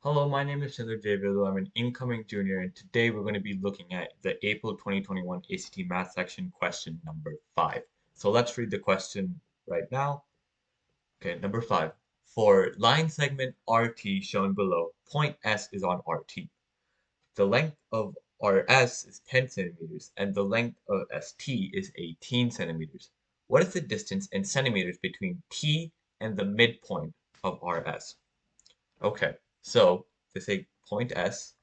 Hello, my name is Chendur Jayavelu. I'm an incoming junior, and today we're going to be looking at the April 2021 ACT Math section question number 5. So let's read the question right now. Okay, number 5. For line segment RT shown below, point S is on RT. The length of RS is 10 centimeters, and the length of ST is 18 centimeters. What is the distance in centimeters between T and the midpoint of RS? Okay, so to say point S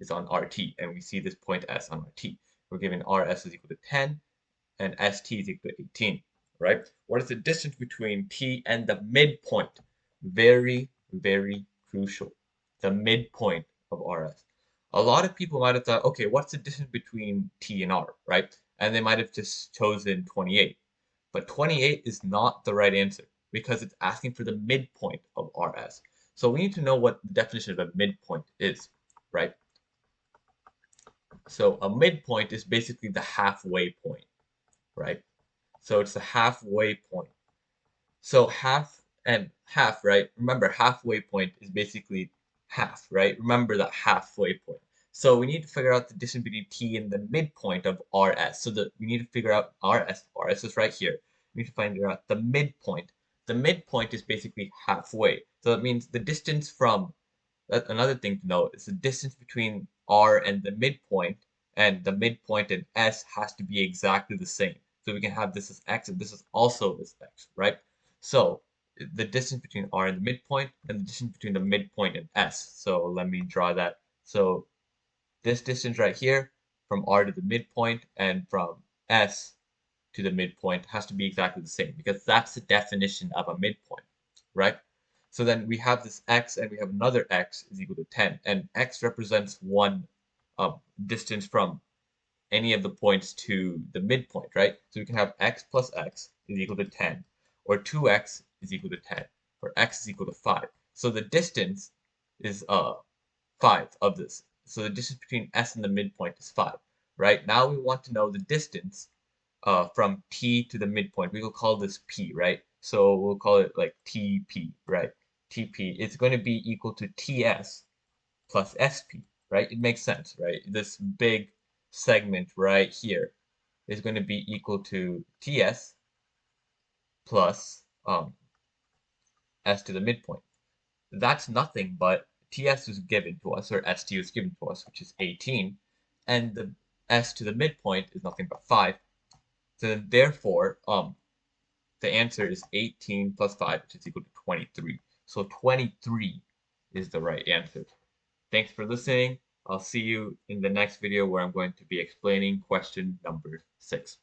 is on RT, and we see this point S on RT. We're given RS is equal to 10 and ST is equal to 18, right? What is the distance between T and the midpoint? Very, very crucial. The midpoint of RS. A lot of people might have thought, okay, what's the distance between T and R, right? And they might have just chosen 28. But 28 is not the right answer because it's asking for the midpoint of RS. So we need to know what the definition of a midpoint is, right? So a midpoint is basically the halfway point, right? So it's the halfway point. So half and half, right? Remember, halfway point is basically half, right? Remember that halfway point. So we need to figure out the distance between T and the midpoint of RS. So that we need to figure out RS. RS is right here. We need to find out the midpoint. The midpoint is basically halfway. So that means the distance from, that's another thing to know, is the distance between R and the midpoint, and the midpoint and S has to be exactly the same. So we can have this as X and this is also this X, right? So the distance between R and the midpoint, and the distance between the midpoint and S. So let me draw that. So this distance right here from R to the midpoint and from S to the midpoint has to be exactly the same because that's the definition of a midpoint, right? So then we have this X and we have another X is equal to 10, and X represents one distance from any of the points to the midpoint, right? So we can have X plus X is equal to 10, or 2X is equal to 10, or X is equal to 5. So the distance is 5 of this. So the distance between S and the midpoint is 5, right? Now we want to know the distance from T to the midpoint. We will call this P, right? So we'll call it like TP, right? TP is going to be equal to TS plus SP, right? It makes sense, right? This big segment right here is going to be equal to TS plus S to the midpoint. That's nothing but TS is given to us, or ST is given to us, which is 18, and the S to the midpoint is nothing but 5. So therefore, the answer is 18 plus 5, which is equal to 23. So 23 is the right answer. Thanks for listening. I'll see you in the next video where I'm going to be explaining question number 6.